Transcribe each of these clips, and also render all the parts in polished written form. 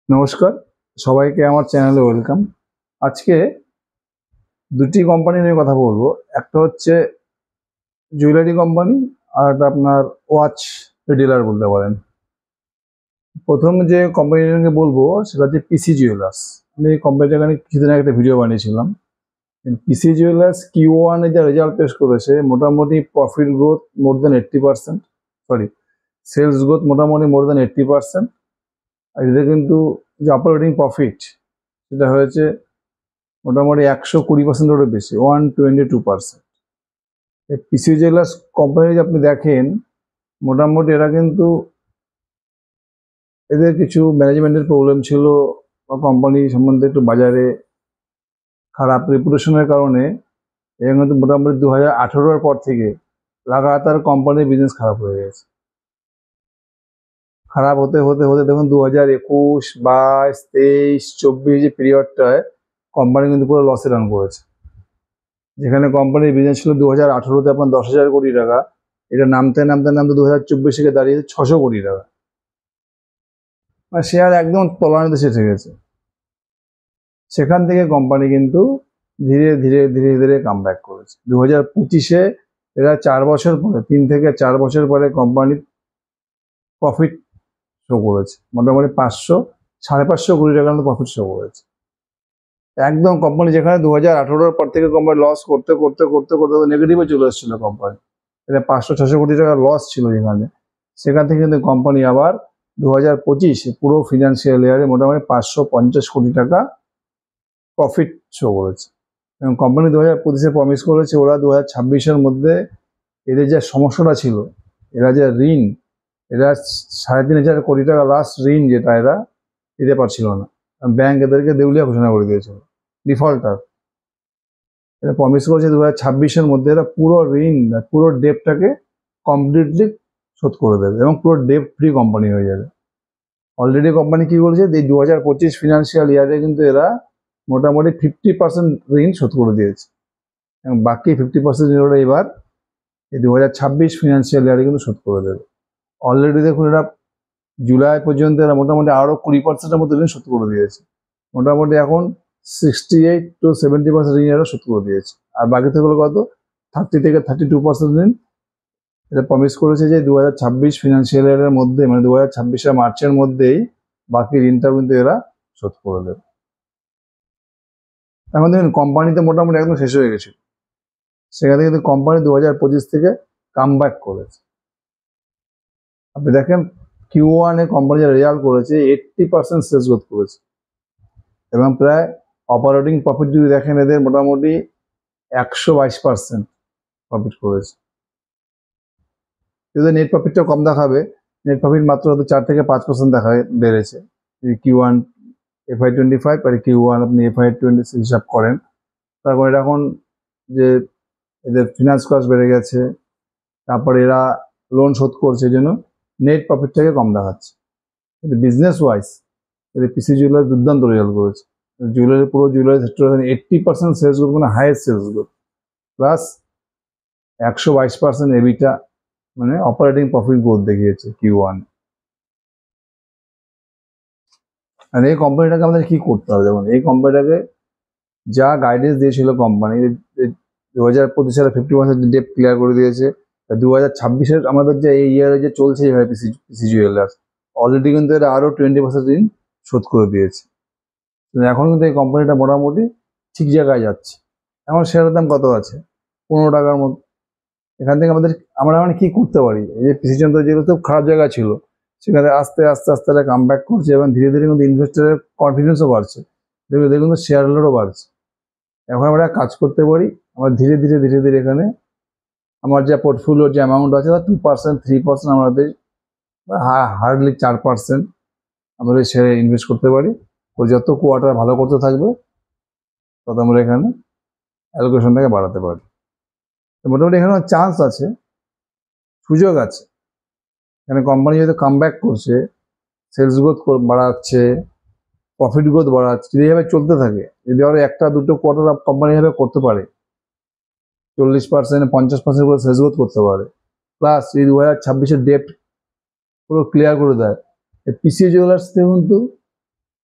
নমস্কার, সবাইকে আমার চ্যানেলে ওয়েলকাম। আজকে দুটি কোম্পানি নিয়ে কথা বলবো। একটা হচ্ছে জুয়েলারি কোম্পানি, আর একটা আপনার ওয়াচ রিটেলার বলতে পারেন। প্রথম যে কোম্পানিটাকে বলবো সেটা হচ্ছে পিসি জুয়েলার্স। আমি এই কোম্পানিটাকে নিয়ে কিছুদিন আগে একটা ভিডিও বানিয়েছিলাম। পিসি জুয়েলার্স Q1 এ যা রেজাল্ট পেশ করেছে, মোটামুটি প্রফিট গ্রোথ মোর দেন 80%, সরি সেলস গ্রোথ মোটামুটি মোর দেন 80%। আর এদের কিন্তু যে অপারেটিং প্রফিট সেটা হয়েছে মোটামুটি 120%-এরও বেশি, 122%। পিসি জুয়েলার্স কোম্পানি যদি আপনি দেখেন, মোটামুটি এরা কিন্তু এদের কিছু ম্যানেজমেন্টের প্রবলেম ছিল বা কোম্পানি সম্বন্ধে একটু বাজারে খারাপ রেপুটেশনের কারণে এরা কিন্তু মোটামুটি 2018-এর পর থেকে লাগাতার কোম্পানির বিজনেস খারাপ হয়ে গেছে। খারাপ হতে হতে হতে দেখুন 2021, 22, 23, 24 যে পিরিয়ডটায় কোম্পানি কিন্তু পুরো লসে রান করেছে। যেখানে কোম্পানির বিজনেস ছিল 2018-তে আপনার 10,000 কোটি টাকা, এটা নামতে নামতে নামতে 2024-এ দাঁড়িয়েছে 600 কোটি টাকা। মানে শেয়ার একদম তলানিতে এসে গেছে। সেখান থেকে কোম্পানি কিন্তু ধীরে ধীরে ধীরে ধীরে কামব্যাক করেছে। 2025-এ এরা 4 বছর পরে, 3 থেকে 4 বছর পরে কোম্পানি প্রফিট শো করেছে। মোটামুটি 500-550 কোটি টাকার মতো প্রফিট শো করেছে। একদম কোম্পানি যেখানে 2018-এর পর থেকে কোম্পানি লস করতে করতে করতে করতে নেগেটিভে চলে এসেছিল কোম্পানি, এটা 500-600 কোটি টাকার লস ছিল যেখানে, সেখান থেকে কিন্তু কোম্পানি আবার 2025 পুরো ফিনান্সিয়াল ইয়ারে মোটামুটি 550 কোটি টাকা প্রফিট শো করেছে। এবং কোম্পানি 2025-এ প্রমিস করেছে ওরা 2026-এর মধ্যে এদের যে সমস্যাটা ছিল, এরা যে ঋণ, এরা 3,500 কোটি টাকা লাস্ট ঋণ যেটা এরা দিতে পারছিল না, ব্যাংক এদেরকে দেউলিয়া ঘোষণা করে দিয়েছিল, ডিফল্টার। এরা প্রমিস করেছে 2026-এর মধ্যে এরা পুরো ঋণ, পুরো ডেপটাকে কমপ্লিটলি শোধ করে দেবে এবং পুরো ডেপ ফ্রি কোম্পানি হয়ে যাবে। অলরেডি কোম্পানি কি বলেছে, এই 2025 ফিনান্সিয়াল ইয়ারে কিন্তু এরা মোটামুটি 50% ঋণ শোধ করে দিয়েছে এবং বাকি 50% ঋণ এবার এই 2026 ফিনান্সিয়াল ইয়ারে কিন্তু শোধ করে দেবে। অলরেডি দেখুন এরা জুলাই পর্যন্ত এরা মোটামুটি আরও 20%-এর মতো ঋণ শোধ করে দিয়েছে। মোটামুটি এখন 68-70% ঋণ এরা শোধ করে দিয়েছে। আর বাকি থেকে কত, 30-32% ঋণ এটা প্রমিস করেছে যে 2026 ফিনান্সিয়াল ইয়ারের মধ্যে, মানে 2026-এর মার্চের মধ্যেই বাকি ঋণটা কিন্তু এরা শোধ করে দেবে। এখন দেখুন কোম্পানিতে মোটামুটি একদম শেষ হয়ে গেছিল, সেখানে কিন্তু কোম্পানি 2025 থেকে কামব্যাক করেছে। আপনি দেখেন Q1-এ কোম্পানি যে রেজাল্ট করেছে 80% সেলস গ্রোথ করেছে এবং প্রায় অপারেটিং প্রফিট যদি দেখেন এদের মোটামুটি 122% প্রফিট করেছে। যদি নেট প্রফিটটা কম দেখাবে, নেট প্রফিট মাত্র 4-5% বেড়েছে। Q1 FY25 আর Q1 আপনি FY26 হিসাব করেন, তারপরে এখন যে এদের ফিনান্স কস্ট বেড়ে গেছে, তারপরে এরা লোন শোধ করছে, এই জন্য নেট প্রফিটটাকে কম দেখাচ্ছে। কিন্তু বিজনেস ওয়াইজ এদের পিসি জুয়েলারি দুর্দান্ত রেজাল্ট করেছে। জুয়েলারি, পুরো জুয়েলারি সেক্টর 80% সেলস গ্রোথ, মানে হাইয়েস্ট সেলস গ্রোথ, প্লাস 122% এবিটা, মানে অপারেটিং প্রফিট গ্রোথ দেখিয়েছে Q1। আর এই কোম্পানিটাকে আমাদের কি করতে হবে, যেমন এই কোম্পানিটাকে যা গাইডেন্স দিয়েছিল কোম্পানি, 2025 সালে 50% ডেপ ক্লিয়ার করে দিয়েছে। 2026-এর আমাদের যে এই ইয়ারে যে চলছে এইভাবে পিসি জুয়েলার্স অলরেডি কিন্তু এরা আরও 20% ঋণ শোধ করে দিয়েছে। এখন কিন্তু এই কোম্পানিটা মোটামুটি ঠিক জায়গায় যাচ্ছে। এখন শেয়ারের দাম কত আছে, 15 টাকার মতো। এখান থেকে আমরা মানে কি করতে পারি, এই যে পিসি জুয়েলার্স যেগুলো খুব খারাপ জায়গা ছিল, সেখানে আস্তে আস্তে আস্তে এরা কামব্যাক করছে এবং ধীরে ধীরে কিন্তু ইনভেস্টারের কনফিডেন্সও বাড়ছে, দেখুন শেয়ার হোল্ডারও বাড়ছে। এখন আমরা কাজ করতে পারি, আমরা ধীরে ধীরে ধীরে ধীরে এখানে আমার যা পোর্টফোলিওর যে অ্যামাউন্ট আছে তার 2%, 3% আমাদের, হার্ডলি 4% আমাদের শেয়ারে ইনভেস্ট করতে পারি। তো যত কোয়ার্টার ভালো করতে থাকবে তত আমরা এখানে অ্যালোকেশনটাকে বাড়াতে পারি। তো মোটামুটি এখানে চান্স আছে, সুযোগ আছে। এখানে কোম্পানি যেহেতু কামব্যাক করছে, সেলস গ্রোথ বাড়াচ্ছে, প্রফিট গ্রোথ বাড়াচ্ছে, যদি এইভাবে চলতে থাকে, যদি আরও 1-2 কোয়ার্টার কোম্পানি এভাবে করতে পারে, 40%, 50% করে সেলস গ্রোথ করতে পারে, প্লাস এই 2026-এর ডেপ্ট পুরো ক্লিয়ার করে দেয়, পিসি জুয়েলার্স কিন্তু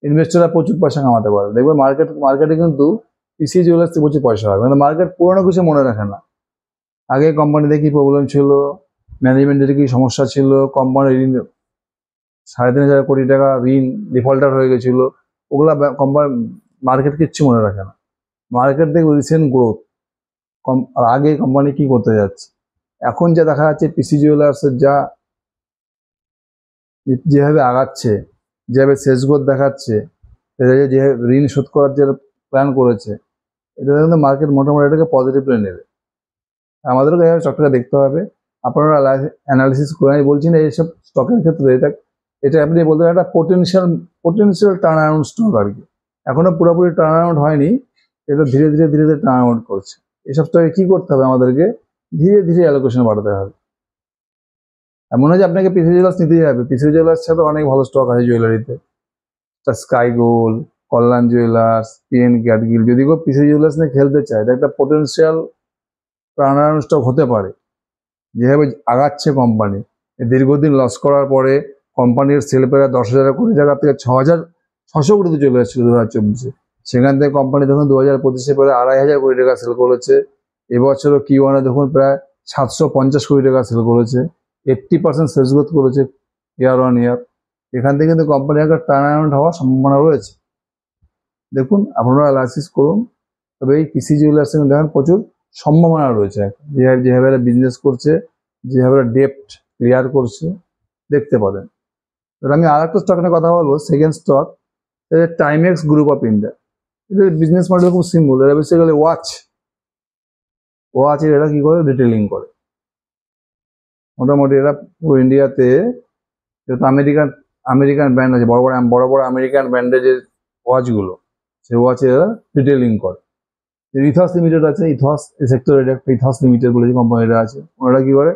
ইনভেস্টররা প্রচুর পয়সা কামাতে পারে। দেখবেন মার্কেটে কিন্তু পিসি জুয়েলার্সে প্রচুর পয়সা হয়, কিন্তু মার্কেট পুরোনো কিছু মনে রাখে না। আগে কোম্পানিতে কি প্রবলেম ছিল, ম্যানেজমেন্টের কি সমস্যা ছিল, কোম্পানির ঋণ 3,500 কোটি টাকা ঋণ ডিফল্টার হয়ে গেছিল, ওগুলা কোম্পানি মার্কেট কিচ্ছু মনে রাখে না। মার্কেট দেখবে রিসেন্ট গ্রোথ, আর আগে কোম্পানি কি করতে যাচ্ছে। এখন যা দেখা যাচ্ছে পিসি জুয়েলার্সের যেভাবে আগাচ্ছে, যেভাবে শেষ গ্রোথ দেখাচ্ছে, যে ঋণ শোধ করার যে প্ল্যান করেছে, এটা কিন্তু মার্কেট মোটামুটি এটাকে পজিটিভলি নেবে। আমাদেরকে এইভাবে স্টকটাকে দেখতে হবে। আপনারা অ্যানালিসিস করে, আমি বলছি না এইসব স্টকের ক্ষেত্রে এটা আপনি বলতে পারেন একটা পোটেনশিয়াল টার্ন অ্যারাউন্ড স্টক আর কি। এখনো পুরোপুরি টার্ন অ্যারাউন্ড হয়নি, এটা ধীরে ধীরে টার্ন অ্যারাউন্ড করছে। এসব স্টকে কি করতে হবে, আমাদেরকে ধীরে ধীরে অ্যালোকেশন বাড়াতে হবে। এমন হয় যে আপনাকে পিসি জুয়েলার্স নিতেই হবে, পিসি জুয়েলার্স সাথে অনেক ভালো স্টক আছে জুয়েলারিতে, স্কাই গোল্ড, কল্যাণ জুয়েলার্স, পিএন ক্যাটগিল। যদি কেউ পিসি জুয়েলার্স নিয়ে খেলতে চায়, এটা একটা পোটেনশিয়াল টার্ন অ্যারাউন্ড স্টক হতে পারে। যেভাবে আগাচ্ছে কোম্পানি, দীর্ঘদিন লস করার পরে কোম্পানির সেল প্রায় 10,000 কোটি টাকা থেকে 6,600 কোটিতে চলে এসেছিল 2024-এ। সেখান থেকে কোম্পানি দেখুন 2025-এ প্রায় 2,500 কোটি টাকা সেল করেছে। এবছরও Q1-এ দেখুন প্রায় 750 কোটি টাকা সেল করেছে, 80% সেলস গ্রোথ করেছে ইয়ার অন ইয়ার। এখান থেকে কিন্তু কোম্পানি একটা টার্ন অ্যারাউন্ড হওয়ার সম্ভাবনা রয়েছে। দেখুন, আপনারা অ্যানালাইসিস করুন। তবে এই পিসি জুয়েলার্সে দেখেন প্রচুর সম্ভাবনা রয়েছে। যেভাবে বিজনেস করছে, যেভাবে ডেপ্ট ক্লিয়ার করছে, দেখতে পারেন। এবার আমি আর একটা স্টক নিয়ে কথা বলবো, second stock, Timex group of India. এদের বিজনেস মডেল খুব সিম্পল। এরা বেসিক্যালি ওয়াচের এরা কি করে, রিটেলিং করে। মোটামুটি এরা পুরো ইন্ডিয়াতে যেহেতু আমেরিকান ব্র্যান্ড আছে, বড় বড় আমেরিকান ব্র্যান্ডের যে ওয়াচগুলো, সেই ওয়াচে এরা রিটেলিং করে। ইথস লিমিটেড আছে, ইথস সেক্টর, একটা ইথস লিমিটেড বলে যে কোম্পানিটা আছে, ওনারা কি করে,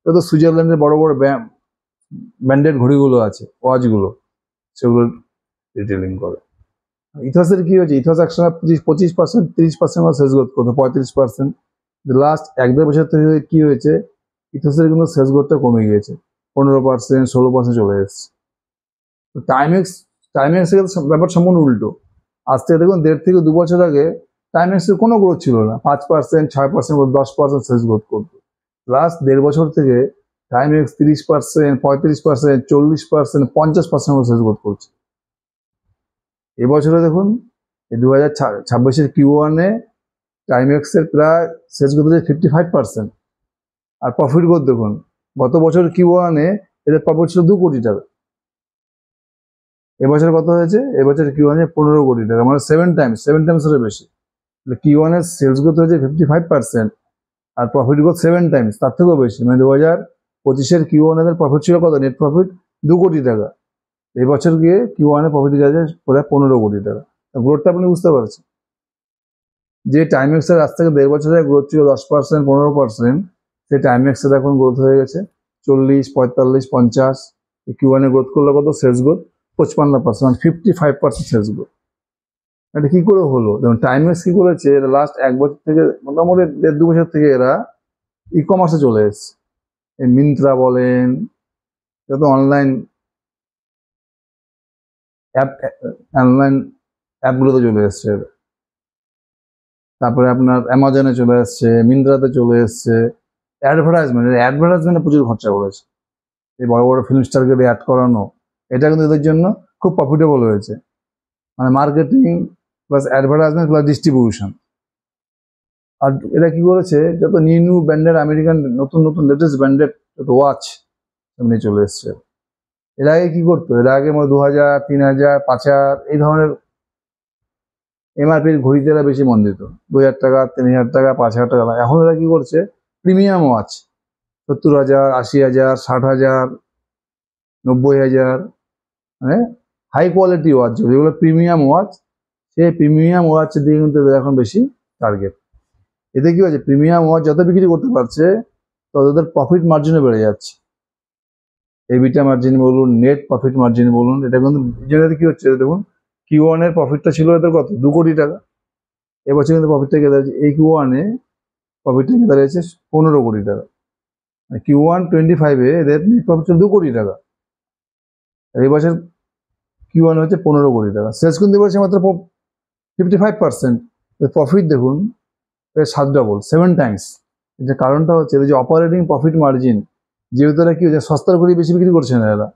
তো সুইজারল্যান্ডের বড় বড় ব্র্যান্ডেড ঘড়িগুলো আছে, ওয়াচগুলো, সেগুলো রিটেলিং করে। ইথসের কি হয়েছে, ইথস একসময় 25%, 30% সেলস গ্রোথ করতো, 35%। লাস্ট 1-2 বছর থেকে কি হয়েছে, ইথসের কিন্তু সেলস গ্রোথটা কমে গিয়েছে, 15%, 16% চলে এসেছে। তো টাইমেক্সের ব্যাপার সম্পূর্ণ উল্টো। আজ থেকে দেখুন 1.5 থেকে 2 বছর আগে টাইমেক্সের কোনো গ্রোথ ছিল না, 5%, 6%, 10% সেলস গ্রোথ করতো। লাস্ট 1.5 বছর থেকে টাইমেক্স 30%, 35%, 40%, 50% সেলস গ্রোথ করছে। এবছরে দেখুন, এই 2026-এর Q1-এ টাইমেক্সের প্রায় সেলস গ্রোথ হচ্ছে 55%। আর প্রফিট গ্রোথ দেখুন, গত বছর Q1-এ এদের প্রফিট ছিল 2 কোটি টাকা, এবছর কত হয়েছে, এবছর Q1-এ 15 কোটি টাকা, মানে 7 টাইমসের বেশি। Q1-এর সেলস গ্রোথ হয়েছে 55%, আর প্রফিট গ্রোথ 7 টাইমস, তার থেকেও বেশি। মানে 2025-এর Q1-এর প্রফিট ছিল কত, নেট প্রফিট 2 কোটি টাকা। এই বছর গিয়ে Q1-এ প্রফিট গেছে প্রায় 15 কোটি টাকা। গ্রোথটা আপনি বুঝতে পারছেন। যে টাইমেক্সের আজ থেকে 1.5 বছরের গ্রোথ ছিল 10%, 15%, সেই টাইমেক্সের এখন গ্রোথ হয়ে গেছে 40, 45, 50। Q1-এ গ্রোথ করলে কত, সেলস গ্রোথ 55%, 55% সেলস গ্রোথ। এটা কি করে হলো, যেমন টাইমেক্স কি করেছে, লাস্ট 1 বছর থেকে, মোটামুটি 1.5-2 বছর থেকে এরা ই কমার্সে চলে এসছে। এই মিন্ত্রা বলেন, যত অনলাইন অ্যাপগুলোতে চলে এসছে। তারপরে আপনার অ্যামাজনে চলে এসছে, মিন্ত্রাতে চলে এসছে। অ্যাডভার্টাইজমেন্টে প্রচুর খরচা করেছে, এই বড় বড় ফিল্ম স্টারকে অ্যাড করানো, এটা কিন্তু এদের জন্য খুব প্রফিটেবল হয়েছে। মানে marketing plus advertisement plus distribution. আর এরা কি করেছে, যত নিউ ব্র্যান্ডেড আমেরিকান নতুন লেটেস্ট ব্র্যান্ডেড যত ওয়াচ এমনি চলে এসছে। এর আগে কি করতো, এর আগে 2,000, 3,000, 5,000 এই ধরনের এমআরপির ঘড়িতে এরা বেশি মন দিত, 2,000 টাকা, 3,000 টাকা, 5,000 টাকা। এখন এরা কি করছে, প্রিমিয়াম ওয়াচ 70,000, 80,000, 60,000, 90,000, মানে হাই কোয়ালিটি ওয়াচ, যেগুলো প্রিমিয়াম ওয়াচ, সেই প্রিমিয়াম ওয়াচের দিকে কিন্তু এখন বেশি টার্গেট। এতে কি হচ্ছে, প্রিমিয়াম ওয়াচ যত বিক্রি করতে পারছে তত ওদের প্রফিট মার্জিনও বেড়ে যাচ্ছে। এবিটা মার্জিন বলুন, নেট প্রফিট মার্জিন বলুন, এটা কিন্তু কি হচ্ছে, দেখুন Q1-এর প্রফিটটা ছিল এদের কত, 2 কোটি টাকা। এবছর কিন্তু প্রফিটটা গিয়ে দাঁড়িয়েছে, এই Q1-এ প্রফিটটা গিয়ে দাঁড়িয়েছে 15 কোটি টাকা। Q1 25-এ এদের নেট প্রফিট ছিল 2 কোটি টাকা। এই বছর Q1 হচ্ছে 15 কোটি টাকা, সেলস কিন্তু বলছে মাত্র 55%। প্রফিট দেখুন 7 টাইমস। এটা কারণটা হচ্ছে যে অপারেটিং প্রফিট মার্জিন, যেহেতু এরা কি হচ্ছে সস্তার ঘড়ি বেশি বিক্রি করছে না, এরা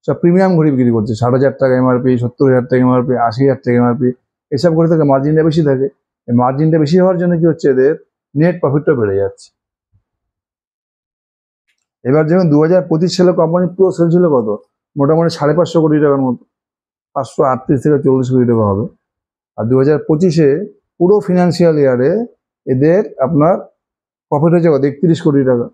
সব প্রিমিয়াম ঘড়ি বিক্রি করছে, 60,000 টাকা এমআরপি, 70,000 টাকা এমআরপি, 80,000 টাকা এমআরপি, এসব ঘড়ি থেকে মার্জিনটা বেশি থাকে। এই মার্জিনটা বেশি হওয়ার জন্য কি হচ্ছে এদের নেট প্রফিটটা বেড়ে যাচ্ছে। এবার যখন 2025 সালে কোম্পানির পুরো সেল ছিল কত, মোটামুটি 550 কোটি টাকার মতো, 538 থেকে 40 কোটি টাকা হবে। আর 2025-এ পুরো ফিনান্সিয়াল ইয়ারে এদের আপনার প্রফিট হয়েছে কত, 31 কোটি টাকা।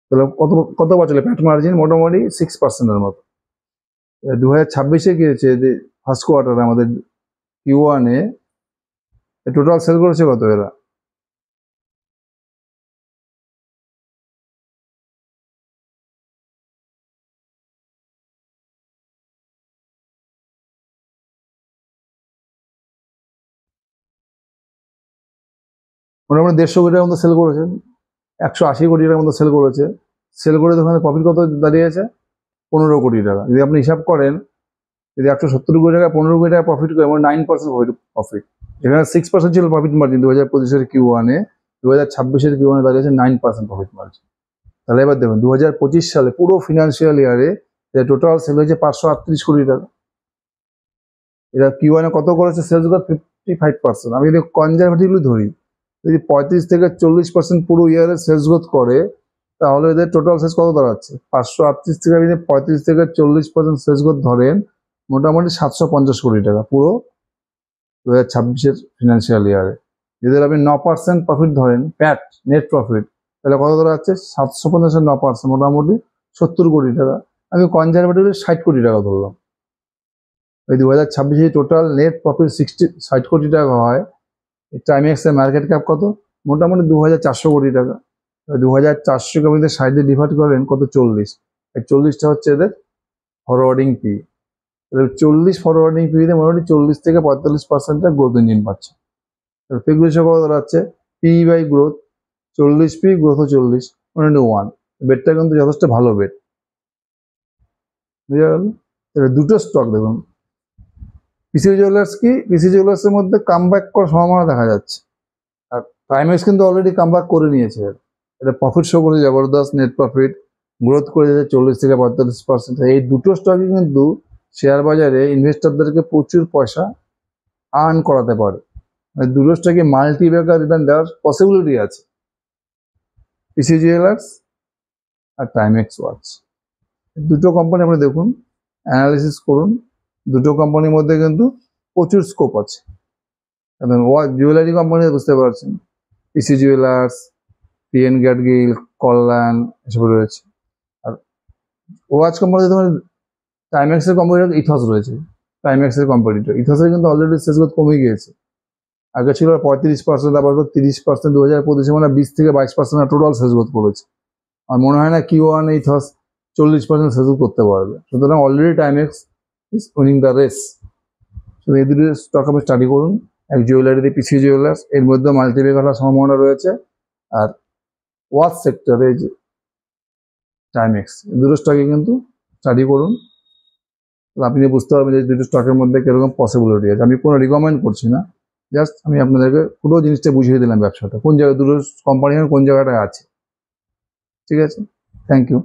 তাহলে কত কত বছরে প্যাট মার্জিন মোটামুটি 6%-এর মতো। 2026-এ কি হয়েছে, ফার্স্ট কোয়ার্টারে আমাদের Q1-এ টোটাল সেল করেছে কত এরা, মোটামুটি 150 কোটি টাকার মতো সেল করেছে, 180 কোটি টাকার মতো সেল করেছে। সেল করে ওখানে প্রফিট কত দাঁড়িয়েছে, 15 কোটি টাকা। যদি আপনি হিসাব করেন, যদি 170 কোটি টাকা 15 কোটি টাকা প্রফিট করে, মানে 9% প্রফিট। এখানে 6% ছিল প্রফিট মার্জিন 2025-এর Q1-এ, 2026-এর Q1-এ দাঁড়িয়েছে 9% প্রফিট মার্জিন। তাহলে এবার দেখুন 2025 সালে পুরো ফিনান্সিয়াল ইয়ারে টোটাল সেল হয়েছে 538 কোটি টাকা। এরা Q1-এ কত করেছে সেলস গ্রোথ, 55%। আমি যদি কনজারভেটিভলি ধরি, যদি 35 থেকে 40% পুরো ইয়ারে সেলস গ্রোথ করে, তাহলে এদের টোটাল সেলস কত দাঁড়াচ্ছে, 538 থেকে যদি 35 থেকে 40% সেলস গ্রোথ ধরেন, মোটামুটি 750 কোটি টাকা পুরো 2026-এর ফিনান্সিয়াল ইয়ারে। যদি আপনি 9% প্রফিট ধরেন, প্যাট নেট প্রফিট, তাহলে কত দাঁড়াচ্ছে, 750-এর 9%, মোটামুটি 70 কোটি টাকা। আমি কনজারভেটিভলি 60 কোটি টাকা ধরলাম। ওই 2026-এ টোটাল নেট প্রফিট 60 কোটি টাকা হয়, টাইমেক্সের মার্কেট ক্যাপ কত, মোটামুটি 2400 কোটি টাকা। 2400-কে আপনি 60 দিয়ে ডিভাইড করেন কত, 40। এই 40টা হচ্ছে এদের ফরওয়ার্ডিং পি। 40 ফরওয়ার্ডিং পিতে মোটামুটি 40 থেকে 45%-এর গ্রোথ ইঞ্জিন পাচ্ছে। পিগুলো কত দাঁড়াচ্ছে, পি বাই গ্রোথ 40, পি গ্রোথও 40, মোটামুটি 1। বেটটা কিন্তু যথেষ্ট ভালো বেট, বুঝা গেল। দুটো স্টক দেখুন, পিসি জুয়েলার্স কি, পিসি জুয়েলার্সের মধ্যে কামব্যাক করার সম্ভাবনা দেখা যাচ্ছে, আর টাইমেক্স কিন্তু অলরেডি কামব্যাক করে নিয়েছে। এটা প্রফিট শো করেছে জবরদস্ত, নেট প্রফিট গ্রোথ করে যাচ্ছে 40 থেকে 45%। এই দুটো স্টকই কিন্তু শেয়ার বাজারে ইনভেস্টরদেরকে প্রচুর পয়সা আর্ন করাতে পারে। দুটো স্টকে মাল্টি ব্যাগার রিটার্ন দেওয়ার পসিবিলিটি আছে, পিসি জুয়েলার্স আর টাইমেক্স ওয়াচ। দুটো কোম্পানি আপনি দেখুন, অ্যানালিসিস করুন, দুটো কোম্পানির মধ্যে কিন্তু প্রচুর স্কোপ আছে। জুয়েলারি কোম্পানি বুঝতে পারছেন, পিসি জুয়েলার্স, পিএন গ্যাডগিল, কল্যাণ, এসব রয়েছে। আর ওয়াচ কোম্পানিতে তোমার টাইমেক্সের কম্পিটিটর ইথস রয়েছে, টাইমেক্সের কম্পিটিটর। ইথসের কিন্তু অলরেডি সেলস গ্রোথ কমে গিয়েছে, আগে ছিল 35%, আবার 30%, 2025-এ মানে 20 থেকে 22% টোটাল সেলস গ্রোথ করেছে। আর মনে হয় না Q1 ইথস 40% সেলস গ্রোথ করতে পারবে। সুতরাং already Timex is winning the race. শুধু এই দুটো স্টক আপনি স্টাডি করুন, এক জুয়েলারিতে পিসি জুয়েলার্স, এর মধ্যে মাল্টিপ্যাক হওয়ার সম্ভাবনা রয়েছে, আর ওয়াচ সেক্টরে যে টাইমেক্স, দুটো স্টকে কিন্তু স্টাডি করুন, আপনি বুঝতে পারবেন যে দুটো স্টকের মধ্যে কিরকম পসিবিলিটি আছে। আমি কোনো রিকমেন্ড করছি না, জাস্ট আমি আপনাদেরকে পুরো জিনিসটা বুঝিয়ে দিলাম ব্যবসাটা কোন জায়গায়, দুটো কোম্পানি কোন জায়গাটায় আছে। ঠিক আছে, থ্যাংক ইউ।